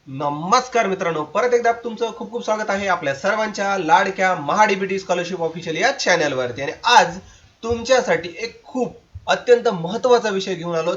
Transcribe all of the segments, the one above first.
नमस्कार मित्रांनो, परत एकदा तुमचं खूप खूप स्वागत आहे आपल्या सर्वांच्या लाडक्या महाडीबीटी स्कॉलरशिप ऑफिशियल या चॅनलवरती। आणि आज तुमच्यासाठी एक खूप अत्यंत महत्त्वाचा विषय घेऊन आलो।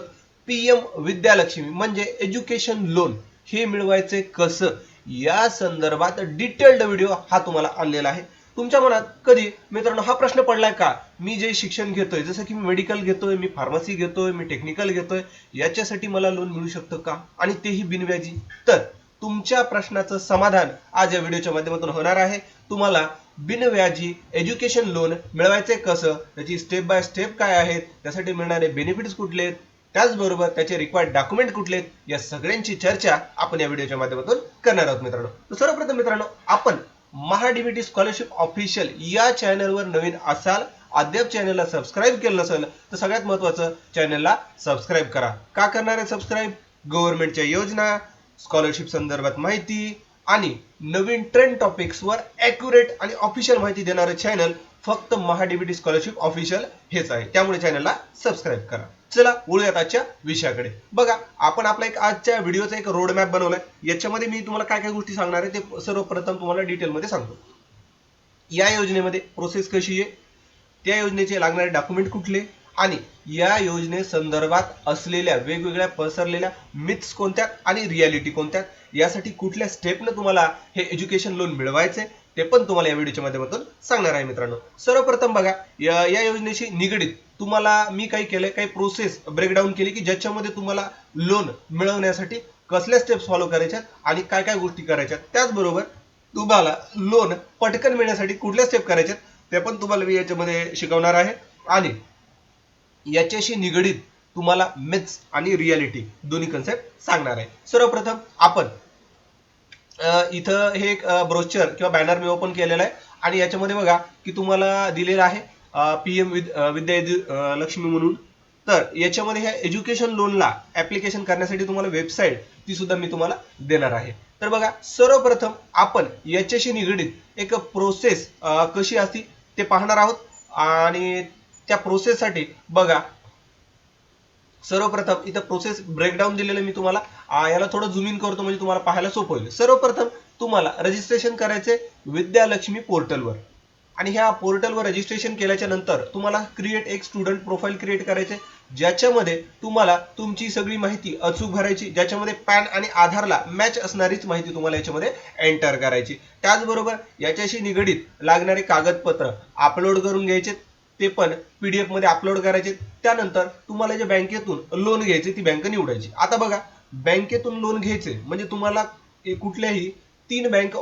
पीएम विद्यालक्ष्मी म्हणजे एज्युकेशन लोन हे मिळवायचे कसं या संदर्भात डिटेल्ड व्हिडिओ हा तुम्हाला आणलेला आहे। तुमच्या मनात कधी मित्रांनो हा प्रश्न पडलाय का, मी जे शिक्षण घेतोय, जसं की मी मेडिकल घेतोय, मी फार्मसी घेतोय, मी टेक्निकल घेतोय, याच्यासाठी मला लोन मिळू शकतं का, आणि तेही बिनव्याजी? तर तुमच्या प्रश्नाचं समाधान आज या व्हिडिओच्या माध्यमातून होणार आहे। तुम्हाला बिनव्याजी एज्युकेशन लोन मिळवायचे कसं, त्याची स्टेप बाय स्टेप काय आहेत, त्यासाठी मिळणारे बेनिफिट्स कुठले आहेत, त्याचबरोबर त्याचे रिक्वायर्ड डॉक्युमेंट कुठले आहेत, या सगळ्यांची चर्चा आपण या व्हिडिओच्या माध्यमातून करणार आहोत मित्रांनो। तर सर्वप्रथम मित्रांनो, आपण महाडीबीटी स्कॉलरशिप ऑफिशियल या चॅनलवर नवीन असाल, अद्याप चॅनलला सबस्क्राईब केलं नसेल तर सगळ्यात महत्त्वाचं चॅनलला सबस्क्राईब करा। का करणार आहे सबस्क्राईब? गव्हर्नमेंटच्या योजना, स्कॉलरशिप संदर्भात माहिती आणि नवीन ट्रेंड टॉपिक्सवर ॲक्युरेट आणि ऑफिशियल माहिती देणारे चॅनल फक्त महाडीबीटी स्कॉलरशिप ऑफिशियल हेच आहे, त्यामुळे चॅनलला सबस्क्राईब करा। चला वळूयात आजच्या विषयाकडे। बघा, आपण आपला एक आजच्या व्हिडिओचा एक रोड मॅप बनवलाय। याच्यामध्ये मी तुम्हाला काय काय गोष्टी सांगणार आहे ते सर्वप्रथम तुम्हाला डिटेलमध्ये सांगतो। या योजनेमध्ये प्रोसेस कशी आहे, त्या योजनेचे लागणारे डॉक्युमेंट कुठले, आणि या योजनेसंदर्भात असलेल्या वेगवेगळ्या पसरलेल्या मिथ्स कोणत्या आणि रियालिटी कोणत्या, यासाठी कुठल्या स्टेपने तुम्हाला हे एज्युकेशन लोन मिळवायचे ते पण तुम्हाला या व्हिडिओच्या माध्यमातून सांगणार आहे मित्रांनो। सर्वप्रथम बघा, या योजनेशी निगडीत तुम्हाला मी काही केलंय, काही प्रोसेस ब्रेकडाऊन केली की ज्याच्यामध्ये तुम्हाला लोन मिळवण्यासाठी कसल्या स्टेप्स फॉलो करायच्या आणि काय काय गोष्टी करायच्या, त्याचबरोबर तुम्हाला लोन पटकन मिळण्यासाठी कुठल्या स्टेप करायच्या ते पण तुम्हाला मी याच्यामध्ये शिकवणार आहे। आणि याच्याशी निगडीत तुम्हाला मिथ्स आणि रियालिटी दोन्ही कन्सेप्ट सांगणार आहे। सर्वप्रथम आपण इथं हे एक ब्रोचर किंवा बॅनर मी ओपन केलेला आहे आणि याच्यामध्ये बघा की तुम्हाला दिलेलं आहे पीएम विद्या लक्ष्मी म्हणून। तर याच्यामध्ये ह्या एज्युकेशन लोनला ऍप्लिकेशन करण्यासाठी तुम्हाला वेबसाईट ती सुद्धा मी तुम्हाला देणार आहे। तर बघा, सर्वप्रथम आपण याच्याशी निगडीत एक प्रोसेस कशी असती ते पाहणार आहोत। आणि त्या प्रोसेससाठी बघा, सर्वप्रथम इथं प्रोसेस ब्रेकडाऊन दिलेलं मी तुम्हाला याला थोडं झूम इन करतो म्हणजे तुम्हाला पाहायला सोपं होईल। सर्वप्रथम तुम्हाला रजिस्ट्रेशन करायचे विद्यालक्ष्मी पोर्टलवर, आणि ह्या पोर्टलवर रजिस्ट्रेशन केल्याच्या नंतर तुम्हाला क्रिएट एक स्टुडंट प्रोफाइल क्रिएट करायचे, ज्याच्यामध्ये तुम्हाला तुमची सगळी माहिती अचूक भरायची, ज्याच्यामध्ये पॅन आणि आधारला मॅच असणारीच माहिती तुम्हाला याच्यामध्ये एंटर करायची। त्याचबरोबर याच्याशी निगडीत लागणारे कागदपत्र अपलोड करून घ्यायचे, ते पण पीडीएफ मध्ये अपलोड करायचे। त्यानंतर तुम्हाला जे बँकेतून लोन घ्यायचे ती बँक निवडायची। आता बघा, बँकेतून लोन घ्यायचे म्हणजे तुम्हाला कुठल्याही 3 बँक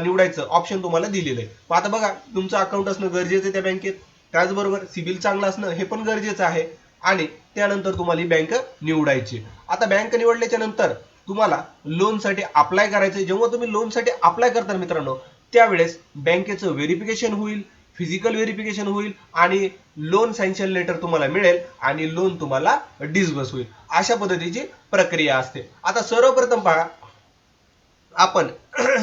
निवडायचं ऑप्शन तुम्हाला दिलेलं आहे। आता बघा, तुमचं अकाउंट असणं गरजेचं आहे त्या बँकेत, त्याचबरोबर सिबिल चांगलं असणं हे पण गरजेचं आहे, आणि त्यानंतर तुम्हाला ही बँक निवडायची। आता बँक निवडल्याच्या नंतर तुम्हाला लोनसाठी अप्लाय करायचं। जेव्हा तुम्ही लोनसाठी अप्लाय करता मित्रांनो, त्यावेळेस बँकेचं व्हेरिफिकेशन होईल, फिजिकल व्हेरिफिकेशन होईल, आणि लोन सँक्शन लेटर तुम्हाला मिळेल आणि लोन तुम्हाला डिस्बर्स होईल। अशा पद्धतीची प्रक्रिया असते। आता सर्वप्रथम पहा, आपण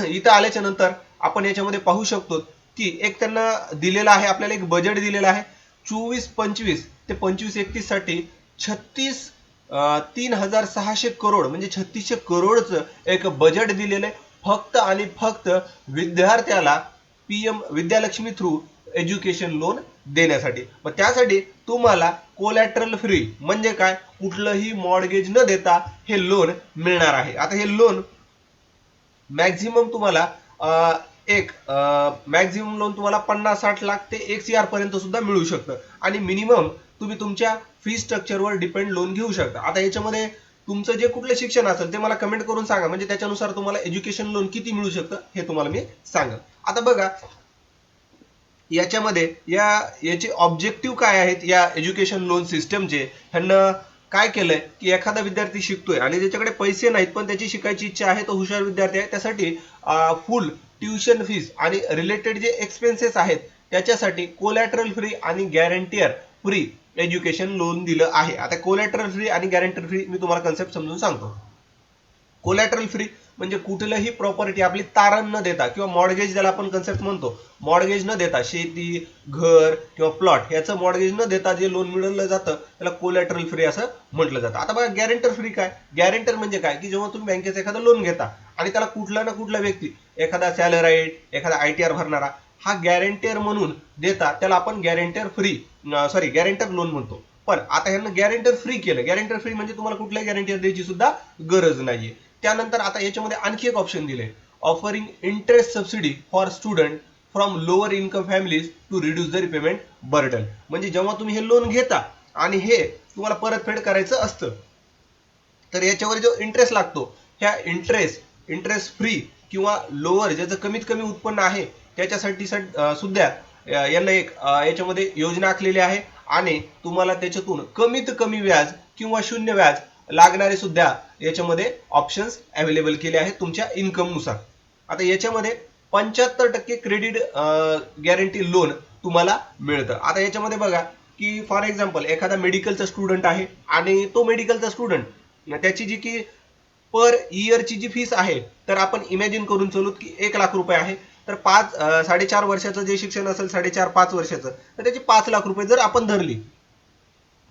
इथं आल्याच्या नंतर आपण याच्यामध्ये पाहू शकतो की एक त्यांना दिलेला आहे, आपल्याला एक बजेट दिलेला आहे 24-25 ते 25-31 साठी 3,600 करोड म्हणजे 3600 करोडचं एक बजेट दिलेलं आहे, फक्त आणि फक्त विद्यार्थ्याला PM Vidyalakshmi through education loan देण्यासाठी। मग त्यासाठी तुम्हाला कोलॅटरल फ्री म्हणजे काय, कुठलंही मॉर्गेज न देता हे लोन मिळणार आहे। आता हे लोन मॅक्झिमम तुम्हाला मॅक्झिमम लोन तुम्हाला 50-60 लाख ते 1 CR पर्यंत सुद्धा मिळू शकतं, आणि मिनिमम तुम्ही तुमच्या फी स्ट्रक्चरवर डिपेंड लोन घेऊ शकता। आता याच्यामध्ये तुमचं जे कुठलं शिक्षण असेल ते मला कमेंट करून सांगा, म्हणजे त्याच्यानुसार तुम्हाला एज्युकेशन लोन किती मिळू शकतं हे तुम्हाला मी सांगेन। आता बघा, याच्यामध्ये याचे ऑब्जेक्टिव्ह काय आहेत या एज्युकेशन लोन सिस्टमचे। ह्यांना काय केलंय की एखादा विद्यार्थी शिकतोय आणि ज्याच्याकडे पैसे नाहीत पण त्याची शिकायची इच्छा आहे, तो हुशार विद्यार्थी आहे, त्यासाठी फुल ट्युशन फीस आणि रिलेटेड जे एक्सपेन्सेस आहेत त्याच्यासाठी कोलॅटरल फ्री आणि गॅरंटीयर फ्री एज्युकेशन लोन दिलं आहे। आता कोलॅटरल फ्री आणि गॅरंटीयर फ्री मी तुम्हाला कन्सेप्ट समजून सांगतो। कोलॅटरल फ्री म्हणजे कुठलंही प्रॉपर्टी आपली तारण न देता, किंवा मॉर्गेज ज्याला आपण कन्सेप्ट म्हणतो, मॉर्गेज न देता शेती, घर किंवा प्लॉट याचं मॉर्गेज न देता जे लोन मिळवलं जातं त्याला कोलॅटरल फ्री असं म्हटलं जातं। आता बघा, गॅरंटर फ्री काय, गॅरंटर म्हणजे काय की जेव्हा तुम्ही बँकेचं एखादं लोन घेता आणि त्याला कुठला ना कुठला व्यक्ती, एखादा सॅलराईड, एखादा ITR भरणारा हा गॅरंटर म्हणून देता, त्याला आपण गॅरंटर लोन म्हणतो. पण आता ह्यांना गॅरंटर फ्री केलं. गॅरंटर फ्री म्हणजे तुम्हाला कुठल्याही गॅरंटर द्यायची सुद्धा गरज नाहीये. त्यानंतर आता याच्यामध्ये आणखी एक ऑप्शन दिले, offering interest subsidy for student from lower income families to reduce the repayment burden. म्हणजे जेव्हा तुम्ही हे लोन घेता आणि हे तुम्हाला परतफेड करायचं असतं, तर याच्यावर जो इंटरेस्ट लागतो, ह्या इंटरेस्ट फ्री किंवा लोअर, ज्याचं कमीत कमी उत्पन्न आहे त्याच्यासाठी सुद्धा यांना एक याच्यामध्ये योजना आखलेली आहे. आणि तुम्हाला त्याच्यातून कमीत कमी व्याज किंवा शून्य व्याज लागणारे सुद्धा याच्यामध्ये ऑप्शन्स अवेलेबल केले आहेत तुमच्या इन्कम नुसार. आता याच्यामध्ये 75% क्रेडिट गॅरंटी लोन तुम्हाला मिळतं. आता याच्यामध्ये बघा की फॉर एक्झाम्पल एखादा मेडिकलचा स्टुडंट आहे आणि तो मेडिकलचा स्टुडंट, त्याची जी की पर इयरची जी फीस आहे, तर आपण इमॅजिन करून चलू की 1,00,000 रुपये आहे. तर 4.5 वर्षाचं जे शिक्षण असेल, 4.5-5 वर्षाचं, तर त्याची 5,00,000 रुपये जर आपण धरली,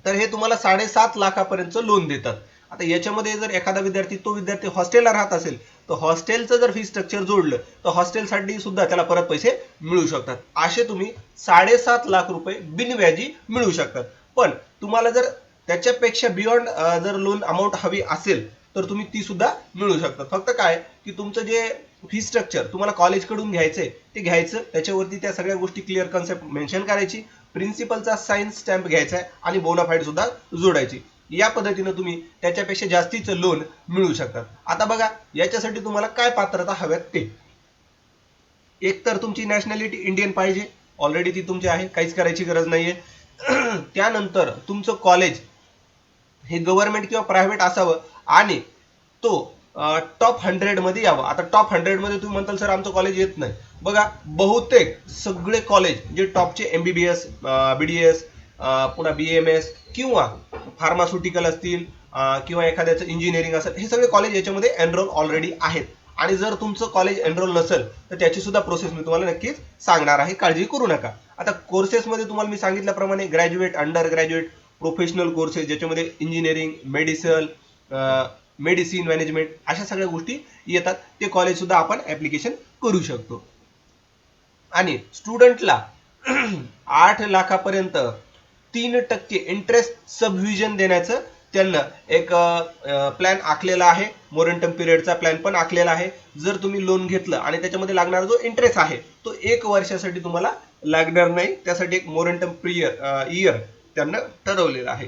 तर हे तुम्हाला 7.5 लाखापर्यंत लोन देतात. आता याच्यामध्ये जर एखादा विद्यार्थी हॉस्टेलला राहत असेल, तर हॉस्टेलचं जर फी स्ट्रक्चर जोडलं तर हॉस्टेलसाठी सुद्धा त्याला परत पैसे मिळू शकतात. असे तुम्ही 7.5 लाख रुपये बिनव्याजी मिळू शकतात. पण तुम्हाला जर त्याच्यापेक्षा बियॉन्ड जर लोन अमाऊंट हवी असेल, तर तुम्ही ती सुद्धा मिळू शकतात. फक्त काय की तुमचं जे फी स्ट्रक्चर तुम्हाला कॉलेजकडून घ्यायचंय ते घ्यायचं, त्याच्यावरती त्या सगळ्या गोष्टी क्लिअर कन्सेप्ट मेन्शन करायची, प्रिन्सिपलचा साइन स्टॅम्प घ्यायचा आहे आणि बोनाफाईड सुद्धा जोडायची. या पद्धतीने तुम्ही त्याच्यापेक्षा जास्तीचं लोन मिळू शकतात. आता बघा याच्यासाठी तुम्हाला काय पात्रता हव्यात ते. एक तर तुमची नॅशनॅलिटी इंडियन पाहिजे, ऑलरेडी ती तुमची आहे, काहीच करायची गरज नाहीये. त्यानंतर तुमचं कॉलेज हे गव्हर्नमेंट किंवा प्रायव्हेट असावं आणि तो टॉप 100 मध्ये यावं. आता टॉप 100 मध्ये तुम्ही म्हणताल सर आमचं कॉलेज येत नाही. बघा बहुतेक सगळे कॉलेज जे टॉपचे MBBS, BDS, पुन्हा BMS किंवा फार्मास्युटिकल असतील किंवा एखाद्याचं इंजिनिअरिंग असेल, हे सगळे कॉलेज याच्यामध्ये एनरोल ऑलरेडी आहेत. आणि जर तुमचं कॉलेज एनरोल नसेल तर त्याची सुद्धा प्रोसेस मी तुम्हाला नक्कीच सांगणार आहे, काळजी करू नका. आता कोर्सेसमध्ये तुम्हाला मी सांगितल्याप्रमाणे graduate, under graduate, professional courses ज्याच्यामध्ये इंजिनिअरिंग, मेडिसिन मॅनेजमेंट अशा सगळ्या गोष्टी येतात, ते कॉलेज सुद्धा आपण ऍप्लिकेशन करू शकतो. आणि स्टुडंटला 8 लाखापर्यंत 3% इंटरेस्ट सबव्हिजन देण्याचं त्यांना एक प्लॅन आखलेला आहे. मोरेंटम पिरियडचा प्लॅन पण आखलेला आहे. जर तुम्ही लोन घेतलं आणि त्याच्यामध्ये लागणारा जो इंटरेस्ट आहे तो 1 वर्षासाठी तुम्हाला लागणार नाही, त्यासाठी एक मोरेंटम इयर त्यांना ठरवलेलं आहे.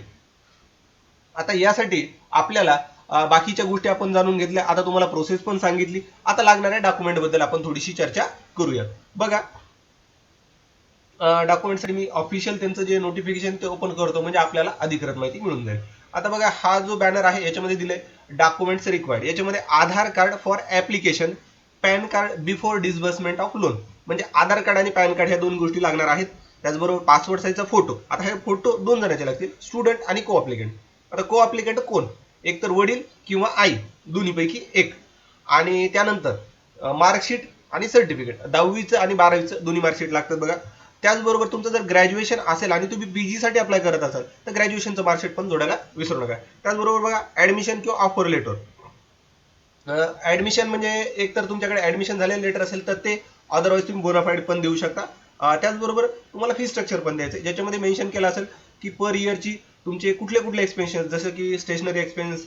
आता यासाठी आपल्याला बाकीच्या गोष्टी आपण जाणून घेतल्या. आता तुम्हाला प्रोसेस पण सांगितली. आता लागणाऱ्या डॉक्युमेंट बद्दल आपण थोडीशी चर्चा करूया. बघा डॉक्युमेंटसाठी मी ऑफिशियल त्यांचं जे नोटिफिकेशन ते ओपन करतो, म्हणजे आपल्याला अधिकृत माहिती मिळून जाईल. आता बघा हा जो बॅनर आहे याच्यामध्ये दिले डॉक्युमेंट्स रिक्वायर्ड. याच्यामध्ये Aadhaar card for application, PAN card before disbursement of loan. म्हणजे आधार कार्ड आणि पॅन कार्ड ह्या 2 गोष्टी लागणार आहेत. त्याचबरोबर पासपोर्ट साईजचा फोटो. आता हे फोटो 2 जणांचे लागतील, स्टुडंट आणि को अप्लिकंट. आता को अप्लिकंट कोण, एक तर वडील किंवा आई, दोन्हीपैकी एक. आणि त्यानंतर मार्कशीट आणि सर्टिफिकेट, 10वीचं आणि 12वीचं दोन्ही मार्कशीट लागतात बघा. त्याचबरोबर तुमचं जर ग्रॅज्युएशन असेल आणि तुम्ही BG साठी अप्लाय करत असाल तर ग्रॅज्युएशनचं मार्कशीट पण जोडायला विसरू नका. त्याचबरोबर बघा ऍडमिशन किंवा ऑफर लेटर. ऍडमिशन म्हणजे एक तर तुमच्याकडे ऍडमिशन झालेलं लेटर असेल तर ते, अदरवाईज तुम्ही बोनाफाईड पण देऊ शकता. त्याचबरोबर तुम्हाला फी स्ट्रक्चर पण द्यायचं, ज्याच्यामध्ये मेन्शन केलं असेल की पर इयरची तुमचे कुठले एक्सपेन्सेस, जसं की stationery expense,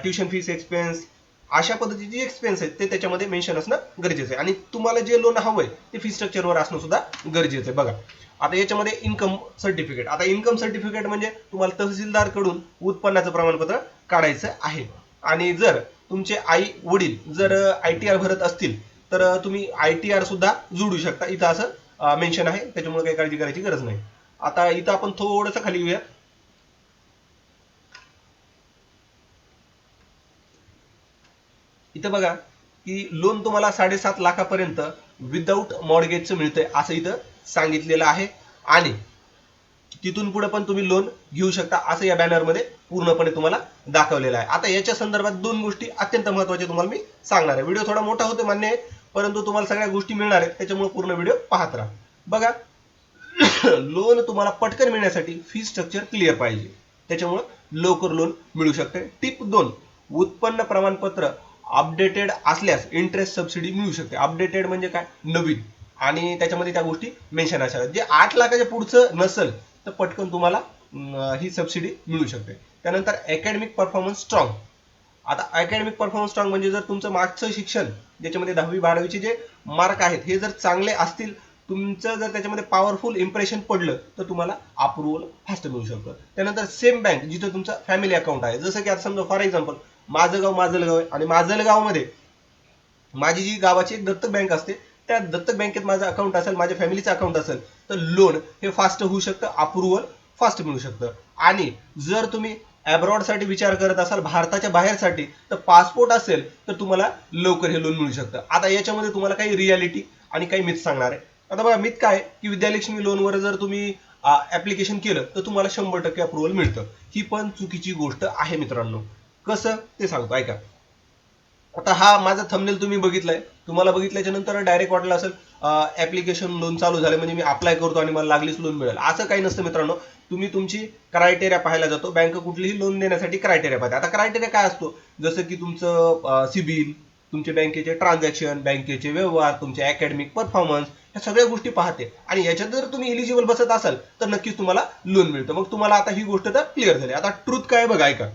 tuition fees expense, अशा पद्धतीचे एक्सपेन्स आहेत ते त्याच्यामध्ये मेन्शन असणं गरजेचं आहे. आणि तुम्हाला जे लोन हवंय ते फी स्ट्रक्चरवर असणं सुद्धा गरजेचं आहे. बघा आता याच्यामध्ये इन्कम सर्टिफिकेट. आता इन्कम सर्टिफिकेट म्हणजे तुम्हाला तहसीलदार कडून उत्पन्नाचं प्रमाणपत्र काढायचं आहे. आणि जर तुमचे आई वडील जर ITR भरत असतील तर तुम्ही ITR सुद्धा जोडू शकता. इथं असं मेन्शन आहे, त्याच्यामुळे काही काळजी करायची गरज नाही. आता इथं आपण थोडंसं खाली येऊया. इथं बघा की लोन तुम्हाला 7.5 लाखापर्यंत विदाऊट मॉर्गेजचं मिळतंय असं इथं सांगितलेलं आहे. आणि तिथून पुढे पण तुम्ही लोन घेऊ शकता असं या बॅनरमध्ये पूर्णपणे तुम्हाला दाखवलेलं आहे. आता याच्या संदर्भात 2 गोष्टी अत्यंत महत्त्वाच्या तुम्हाला मी सांगणार आहे. व्हिडिओ थोडा मोठा होतो मान्य आहे, परंतु तुम्हाला सगळ्या गोष्टी मिळणार आहेत, त्याच्यामुळे पूर्ण व्हिडिओ पाहत राहा. बघा लोन तुम्हाला पटकन मिळण्यासाठी फी स्ट्रक्चर क्लिअर पाहिजे, त्याच्यामुळे लवकर लोन मिळू शकते. टिप 2, उत्पन्न प्रमाणपत्र अपडेटेड असल्यास इंटरेस्ट सबसिडी मिळू शकते. अपडेटेड म्हणजे काय, नवीन, आणि त्याच्यामध्ये त्या गोष्टी मेन्शन असाव्यात. जे 8 लाखाच्या पुढचं नसेल तर पटकन तुम्हाला ही सबसिडी मिळू शकते. त्यानंतर अकॅडमिक परफॉर्मन्स स्ट्रॉंग. आता अकॅडमिक परफॉर्मन्स स्ट्रॉंग म्हणजे जर तुमचं मागचं शिक्षण ज्याच्यामध्ये 10वी-12वीचे जे मार्क आहेत हे जर चांगले असतील, तुमचं जर त्याच्यामध्ये पॉवरफुल इम्प्रेशन पडलं तर तुम्हाला अप्रुव्हल फास्ट मिळू शकतं. त्यानंतर सेम बँक जिथं तुमचं फॅमिली अकाउंट आहे, जसं की आता समजा फॉर एक्झाम्पल माझं गाव माजलगाव आहे आणि माजलगावमध्ये माझी जी गावाची एक दत्तक बँक असते, त्या दत्तक बँकेत माझं अकाउंट असेल, माझ्या फॅमिलीचं अकाउंट असेल, तर लोन हे फास्ट होऊ शकतं, अप्रुव्हल फास्ट मिळू शकतं. आणि जर तुम्ही अब्रॉड साठी विचार करत असाल, भारताच्या बाहेरसाठी, तर पासपोर्ट असेल तर तुम्हाला लवकर हे लोन मिळू शकतं. आता याच्यामध्ये तुम्हाला काही रियालिटी आणि काही मिथ सांगणार आहे. आता बघा, मिथ काय की विद्यालक्ष्मी लोनवर जर तुम्ही ऍप्लिकेशन केलं तर तुम्हाला 100% अप्रुव्हल मिळतं. ही पण चुकीची गोष्ट आहे मित्रांनो. कसं ते सांगतो, ऐका. आता हा माझा थंबनेल तुम्ही बघितलाय, तुम्हाला बघितल्याच्या नंतर डायरेक्ट वाटलं असेल ऍप्लिकेशन लोन चालू झाले म्हणजे मी अप्लाय करतो आणि मला लागलीच लोन मिळेल. असं काही नसतं मित्रांनो. तुम्ही तुमची क्रायटेरिया पाहायला जातो, बँक कुठलीही लोन देण्यासाठी क्रायटेरिया पाहते. आता क्रायटेरिया काय असतो, जसं की तुमचं सिबिल, तुमचे बँकेचे ट्रान्झॅक्शन, बँकेचे व्यवहार, तुमचे अकॅडमिक परफॉर्मन्स, ह्या सगळ्या गोष्टी पाहते. आणि याच्यात जर तुम्ही इलिजिबल बसत असाल तर नक्कीच तुम्हाला लोन मिळतं. मग तुम्हाला आता ही गोष्ट तर क्लिअर झाली. आता ट्रूथ काय बघा, ऐका.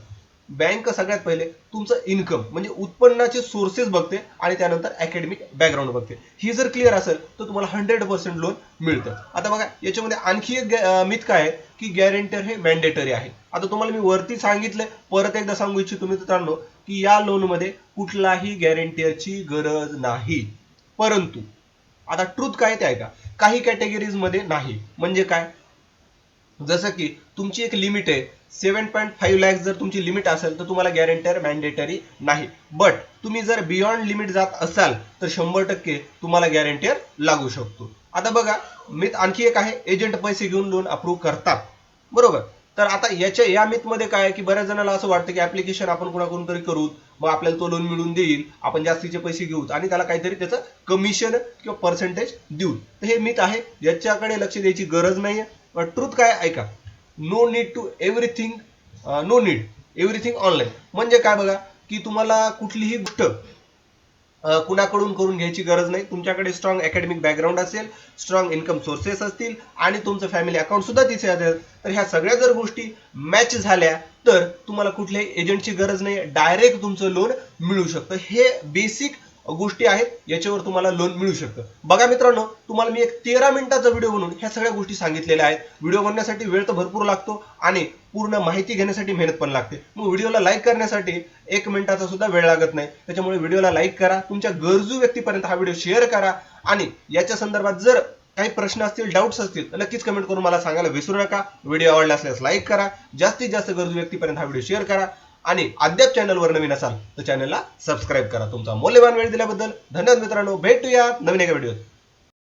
बँक सगळ्यात पहिले तुमचं इन्कम म्हणजे उत्पन्नाचे सोर्सेस बघते आणि त्यानंतर अकॅडमिक बॅकग्राऊंड बघते. ही जर क्लिअर असेल तर तुम्हाला 100% लोन मिळतं. आता बघा, याच्यामध्ये आणखी एक मिथ काय आहे की गॅरेंटर हे मॅन्डेटरी आहे. आता तुम्हाला मी वरती सांगितलंय, परत एकदा सांगू इच्छितो मित्रांनो की या लोन मध्ये कुठलाही गॅरेंटरची गरज नाही. परंतु आता ट्रूथ काय ते ऐका, काही कॅटेगरीज मध्ये नाही. म्हणजे काय, जसं की तुमची एक लिमिट आहे 7.5 लाख, जर तुमची लिमिट असेल तर तुम्हाला गॅरेंटर मॅन्डेटरी नाही. बट तुम्ही जर बियॉन्ड लिमिट जात असाल तर 100% तुम्हाला गॅरेंटर लागू शकतो. आता बघा, मिथ आणखी एक आहे, एजंट पैसे घेऊन लोन अप्रूव्ह करतात, बरोबर. तर आता या मिथ मध्ये काय आहे की बऱ्याच जणांना असं वाटतं की ऍप्लिकेशन आपण कुणाकडून तरी करू, मग आपल्याला तो लोन मिळून देईल, आपण जास्तीचे पैसे घेऊ आणि त्याला काहीतरी त्याचं कमिशन किंवा पर्सेंटेज देऊ. तर हे मिथ आहे, याच्याकडे लक्ष द्यायची गरज नाहीये. ट्रूथ काय ऐका, no need to everything, no need everything online. म्हणजे काय बघा की तुम्हाला कुठलीही गोष्ट कुणाकडून करून घ्यायची गरज नाही. तुमच्याकडे स्ट्रॉंग अकॅडमिक बॅकग्राऊंड असेल, स्ट्रॉंग इन्कम सोर्सेस असतील आणि तुमचं फॅमिली अकाउंट सुद्धा तिथे असेल, तर ह्या सगळ्या जर गोष्टी मॅच झाल्या तर तुम्हाला कुठल्याही एजंटची गरज नाही, डायरेक्ट तुमचं लोन मिळू शकतं. हे बेसिक गोष्टी आहेत, याच्यावर तुम्हाला लोन मिळू शकतं. बघा मित्रांनो, तुम्हाला मी एक 13 मिनिटाचा व्हिडिओ बनवून ह्या सगळ्या गोष्टी सांगितलेल्या आहेत. व्हिडिओ बनवण्यासाठी वेळ तर भरपूर लागतो आणि पूर्ण माहिती घेण्यासाठी मेहनत पण लागते. मग व्हिडिओला लाईक करण्यासाठी 1 मिनिटाचा सुद्धा वेळ लागत नाही. त्याच्यामुळे व्हिडिओला लाईक करा, तुमच्या गरजू व्यक्तीपर्यंत हा व्हिडिओ शेअर करा आणि याच्या संदर्भात जर काही प्रश्न असतील, डाऊट्स असतील तर नक्कीच कमेंट करून मला सांगायला विसरू नका. व्हिडिओ आवडला असल्यास लाईक करा, जास्तीत जास्त गरजू व्यक्तीपर्यंत हा व्हिडिओ शेअर करा आणि अद्याप चॅनलवर नवीन असाल तर चॅनलला सबस्क्राईब करा. तुमचा मौल्यवान वेळ दिल्याबद्दल धन्यवाद मित्रांनो. भेटूया नवीन एका व्हिडिओत.